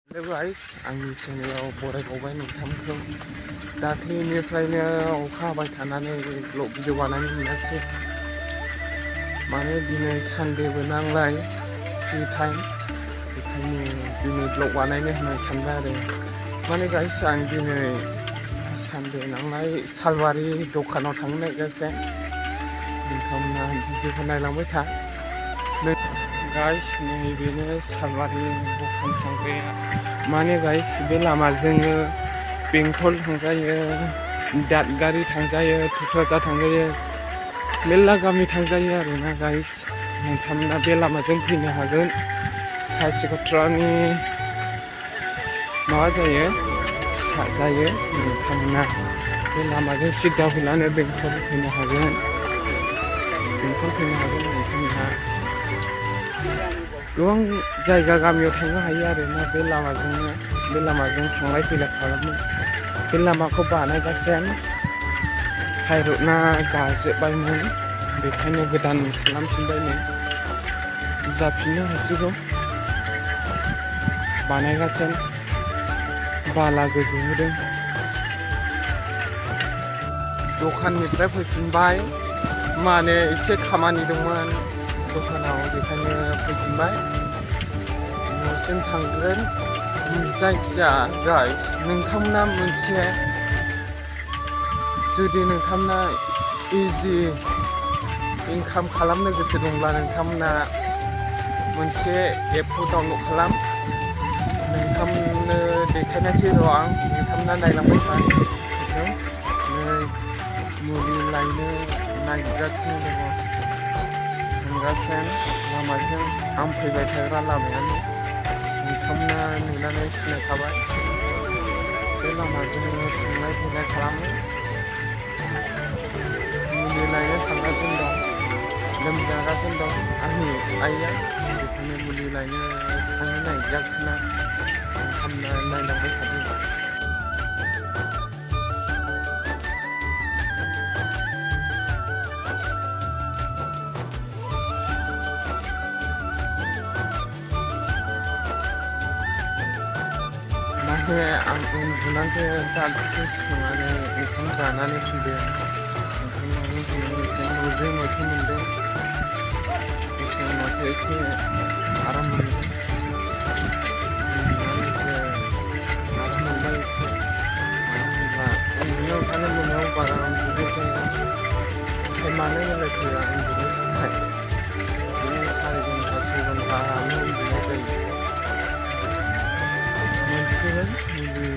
Hello guys, आंनि चेनेलाव बरायबावबाय नोंथांखौ दाख्लैनिफ्रायनो अखा हाबाय थानानै ब्लग भिडिअ बानायनो मोनासै माने दिनै सानडेबो नालाय फ्रि टाइम बेखायनो दिनै ब्लग बानायनो होनना सानबाय आरो माने गाइस आं दिनै सानडे नालाय सालबारि दखानाव थांनो नागिरगासिनो नोंथांमोना भिडिअखौ नायलांबाय था गाइस नैबेनो सालबारि दखान थांग्राया माने गाइस बे लामाजोंनो बेंटल थांजायो दादगारि थांजायो थुक्राझार थांजायो मेल्ला गामि थांजायो आरोना गाइस नोंथांमोना बे लामाजों फैनो हागोन सेक्लापव्रानि माबा जायो नोंथांमोना बे लामाजों सिदा फैनानै बेंटल फैनो हागोन नोंथांमोना गोबां जायगा गामियाव थांनो हायो आरोना बे लामाजों थांलाय फैलाय खालामो बे लामाखौ बानायगासिनो हाइरडना गाजोब्बायमोन बेखायनो गोदान खालामफिनबायनो जाफिननो हासिगौ बानायगासिनो बाला गोजोहोदों दखाननिफ्राय फैफिनबाय माने एसे खामानि दंमोन दखानाव बेखायनो फैफिनबाय न'सिम थांगोन जायखिया गाइस नोंथांमोना मोनसे जुदि नोंथांमोना इजि इनकाम खालामनो गोसो दंब्ला नोंथांमोना मोनसे एपखौ डाउनलड खालाम नोंथांमोननो देखायनोसै र' आं नोंथांमोना नायलांबाय था मुलि लायनो नागिरगासिनो दङ थांगासिनो लामाजों आं फैबाय थाग्रा लामायानो नोंथांमोना नुनानै सिनायखाबाय बे लामाजों थांलाय फैलाय खालामो मुलि लायनो थांगासिनो दं लोमजागासिनो दं आंनि आइया बेखायनो मुलि लायनो थांनो नागिरगासिनो नोंथांमोना नायलांबाय थादों आं उन्दुनानै दासो संनानै ओंखाम जानानै फैदों न'जों मोथो मोनदों एसे आराम मोनदों उन्दुनो ओंखारनो मोनायाव बारा उन्दुनाय जाया ओमफ्राय मानो होनलाय फैया उन्दुनो थाखाय बिदिनो 4 घन्टा 6 घन्टानो उन्दुनाय जायो मोनसिगोन मुलि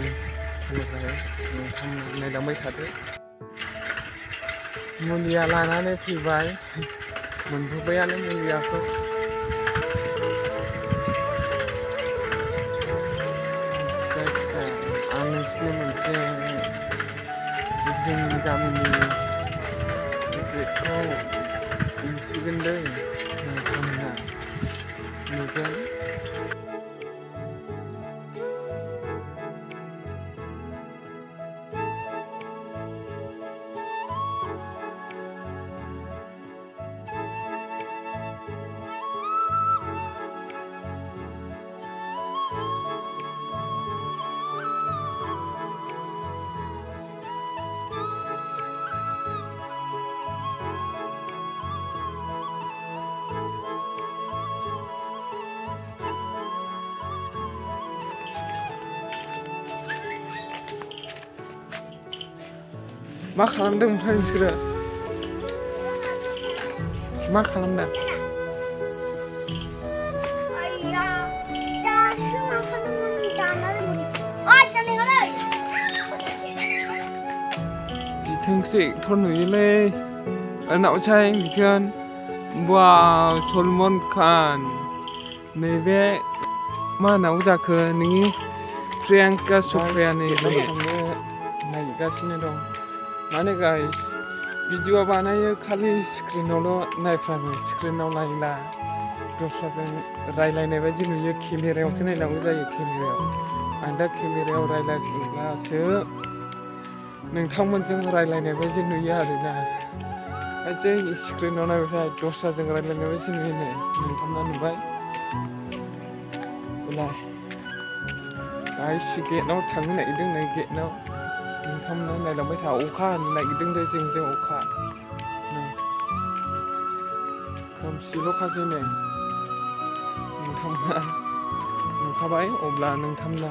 नोंथांमोना नायलांबाय थादो मुलिया लानानै फैबाय मोनबोबायानो मुलियाखौ जायखिया आं नोंसिनो मोनसे जोंनि गामिनि बेखौ दिन्थिगोन दै नोंथांमोना नुगोन मा खालामदों ओमफ्राय नोंसोरो मा खालामदों बिथोंसो एक्टर नुयोलै नावसाय बिथोन वाव सलमान खान नैबे मा होनांगौ जाखो नोंनि प्रियांका च'प्राया नैबे नायगासिनो दं माने गाइस भिडिअ बानायो खालि स्क्रिनावल' नायफ्लाङो स्क्रिनाव नायला दस्राजों रायलायनाय बायदि नुयो केमेरायावसो नायनांगौ जायो केमेरायाव आं दा केमेरायाव रायलायब्लासो नोंथांमोनजों रायलायनाय बायदि नुयो आरोना जै स्क्रिनाव नायबाथाय दस्राजों रायलायनाय बायदि नुयो नोंथांमोना नुबाय गाइस गेटआव थांनो नागिरदों नै गेटआव नोंथांमोना नायलांबाय था अखा हानो नागिरदों दे जों अखा खोमसिल'खासै नै नोंथांमोना नुखाबाय अब्ला नोंथांमोना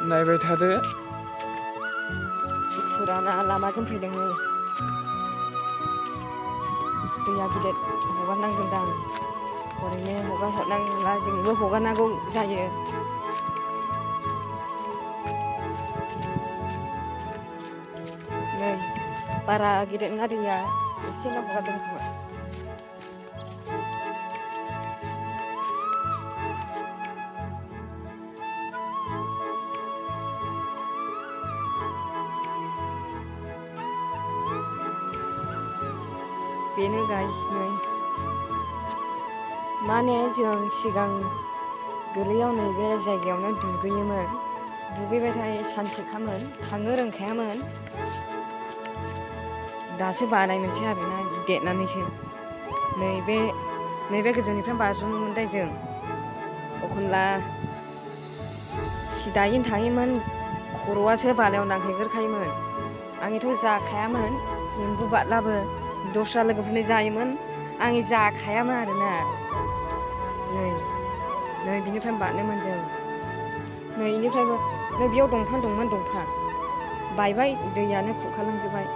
नायबाय थादो फुराना लामाजों फैदों नै दैया गिदिर हगारनांगोनदां ओरैनो हगारहरनांला जोंबो हगारनांगौ जायो नै बारा गिदिर नङा दैया एसेल' हगारदों खोमा बेनो गाइस नै माने जों सिगां गोरलैयाव नैबे जायगायावनो दुगैयोमोन दुगैबाथाय सानसेखामोन थांनो रोंखायामोन दासो बानाय मोनसै आरोना देरनानैसो नैबे गोजौनिफ्राय बाज्रुमोमोन दा जों एखनब्ला सिदायैनो थायोमोन खर'आसो बालायाव नांहैग्रोखायोमोन आंथ' जाखायामोन एम्बु बादलाबो दस्रा लोगोफोरनि जायोमोन आं जाखायामोन आरोना नै बिनिफ्राय बारनोमोन जों नै इनिफ्रायबो नै बेयाव दंफां दंमोन दंफां बायबाय दैयानो खुरखालांजोबबाय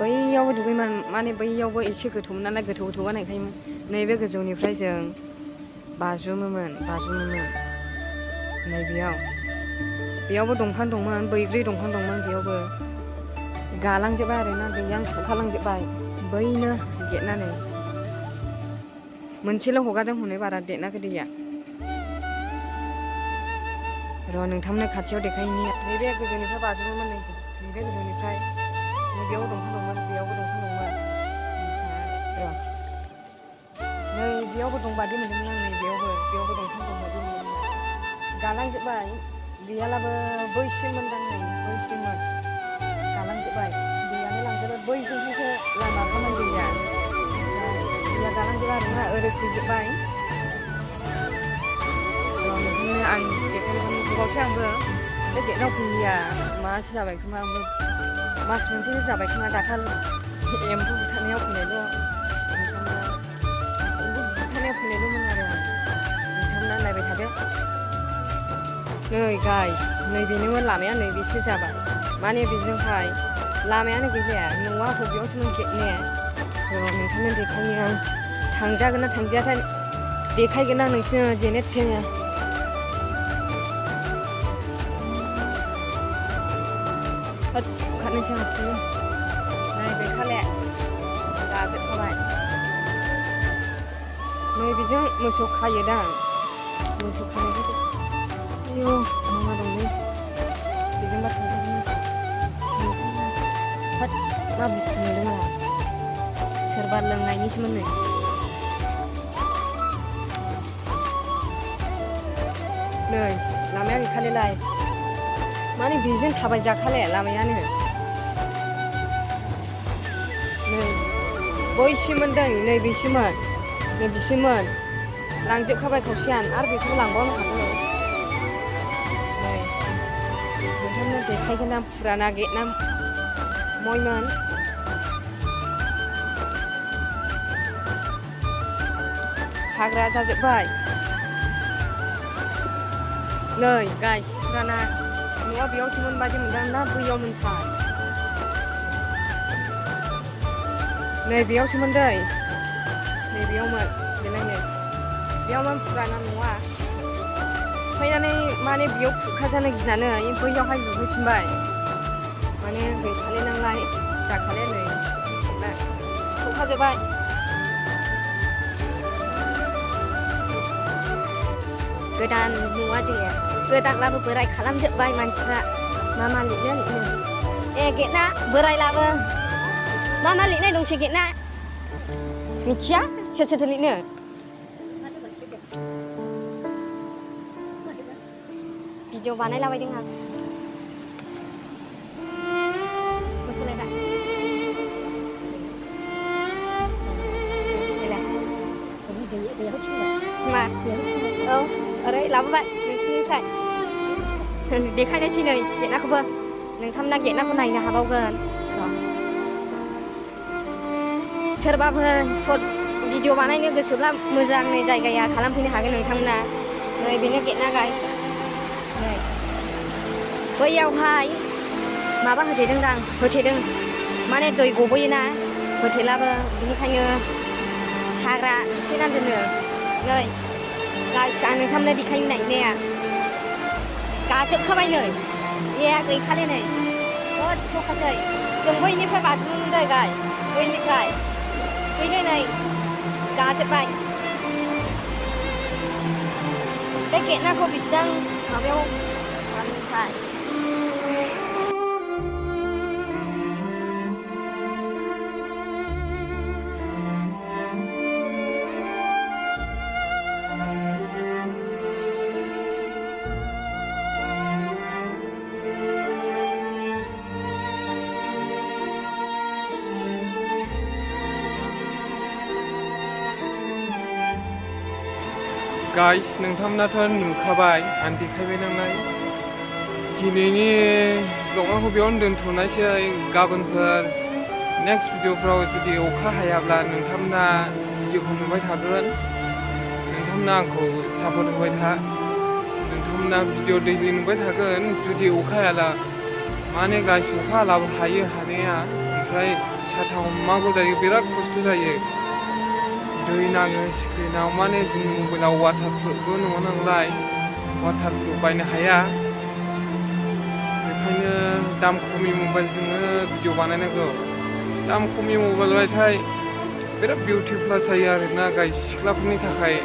बैयावबो दुगैयोमोन माने बैयावबो एसे गोथौमोन नालाय गोथौ बानायखायोमोन नैबे गोजौनिफ्राय जों बाज्रुमोमोन नै बेयावबो दंफां दंमोन बैग्रि दंफां दंमोन बेयावबो गालांजोबबाय आरोना दैयानो खुरखालांजोबबाय बैनो गेटनानै मोनसेल' हगारदों हनै बारा देरनाखै दैया र' नोंथांमोननो खाथियाव देखायनि नैबे गोजौनिफ्राय बाज्रुमोमोन नैबे गोजौनिफ्राय बेयाव दंफां दंमोन बेयावबो दंफां दंमोन र' नै बेयावबो दंबादि मोनदोंमोन आं नै बेयावबो दंफां दंबादि मोनदोंमोन गालांजोबबाय गैयालाबो बैसिम मोनदां नै बैसिममोन गालांजोबबाय दैयानो लांजोबबाय बैजोंसो लामा खालामनाय दैया गालांजोबबाय आरोना ओरै फैजोबबाय नोंथांनो आं देखायनो गोबावसै आंबो बे गेटआव फैया मासो जाबाय खोमा आंबो मास मोनसेसो जाबाय खोमा दाखालि एम्फौ बुथारनायाव फैनायल'मोन आरो नोंथांमोना नायबाय थादो नै गाइस नै बेनोमोन लामाया नै बेसो जाबाय माने बेजोंहाय लामायानो गैजाया न'आ बबेयावसोमोन गेटने नोंथांनो देखायनो आं थांजागोन ना थांजायाथाय देखायगोन आं नोंसोरनो जेने थेने खारनोसै हारसिं नै गैखाले गाजोबखाबाय नै बेजों मोसौ खायोदां मोसौ खानायखौ आयौ मा दंलै बेजोंबा थांजागोन मा बुस्थु मोनदों आंहा सोरबा लोंनायनिसोमोन नै लामाया गैखालेलाय माने बेजों थाबाय जाखाले लामायानो नै बैसिममोन दै नै बेसिममोन लांजोबखाबाय खावसेयानो आरो बेखौबो लांबावनो हागौ नै नोंथांनो देखायगोन आं फुराना गेटना मयमोन हाग्रा जाजोबबाय नै गाइस फुराना न'आ बेयावसोमोन बादि मोनदां ना बैयाव मोनथाय नै बेयावसोमोन दै नै बेयावमोन बेलायनो बेयावमोन फुराना न'आ सिफायनानै माने बेयाव खुरखाजानो गिनानै बैयावहाय लुहैफिनबाय माने गैखाले नालाय जाखाले नै खुरखाजोबबाय गोदान न'आ जोंनिया गोदानब्लाबो बोराय खालामजोबबाय मानसिफ्रा मा लिरनो गेटना बोरायलाबो मा लिरनाय दंसै गेटना मिथिया सोर लिरनो भिडिअ बानायलाबायदों आं मा औ ओरै लाबोबाय नोंसिनिफ्राय देखायनोसै नै गेटनाखौबो नोंथांमोना गेटनाखौ नायनो हाबावगोन सोरबाफोर सर्ट भिडिअ बानायनो गोसोब्ला मोजांनि जायगाया खालामफैनो हागोन नोंथांमोना नै बेनो गेटना गाइस नै बैयावहाय माबा होथेदों माने दै गबोयोना होथेलाबो बेनिखायनो हाग्रा सिथेनानै दोनो नै गाइस आं नोंथांमोननो देखायनो नायनाया गाजोबखाबाय नै गैखाले नै गोथौखासै जों बैनिफ्राय बाज्रुमनो मोनदों गाइस बैनिफ्राय फैनो नै गाजोबबाय बे गेटनाखौ बेसेबां माबायाव खालामदोंथाय गाइस नोंथांमोनाथ' नुखाबाय आं देखायबाय नालाय दिनैनि ब्लगखौ बेयावनो दोनथ'नायसै गाबोनफोर नेक्स्ट भिडिअफ्राव जुदि अखा हायाब्ला नोंथांमोना भिडिअखौ नुबाय थागोन नोंथांमोना आंखौ सापर्ट होबाय था नोंथांमोना भिडिअ दैलि नुबाय थागोन जुदि अखा हायाला माने गाइस अखा हालाबो हायो हानाया ओमफ्राय साथा हमनांगौ जायो बिराद खस्थ' जायो दै नाङो स्क्रिनाव माने जोंनि मबाइलाव वाटारप्रुफबो नङा नालाय वाटारप्रुफ बायनो हाया बेखायनो दाम खमनि मबाइलजोंनो भिडिअ बानायनांगौ दाम खमनि मबाइलबाथाय बिराद बिउटिफुल जायो आरोना गाइस सिख्लाफोरनि थाखाय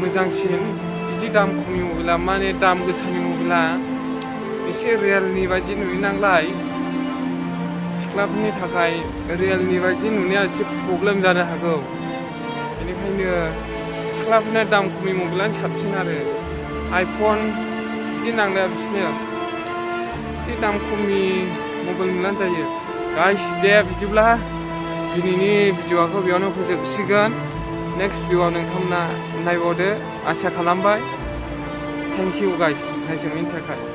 मोजांसिन बिदि दाम खमनि मबाइला माने दाम गोसानि मबाइला एसे रियेलनि बायदि नुयो नालाय सिख्लाफोरनि थाखाय रियेलनि बायदि नुनाया एसे प्रब्लेम जानो हागौ बेनिखायनो सिख्लाफोरना दाम खमनि मबाइलानो साबसिन आरो आइफन बिदि नांलाया बिसोरनो बिदि दाम खमनि मबाइल मोननानै जायो गाइस दे बिदिब्ला दिनैनि भिडिअखौ बेयावनो फोजोबसिगोन नेक्स्ट भिडिअआव नोंथांमोना नायबावदो आसा खालामबाय थेंक इउ गाइस नायजोबनायनि थाखाय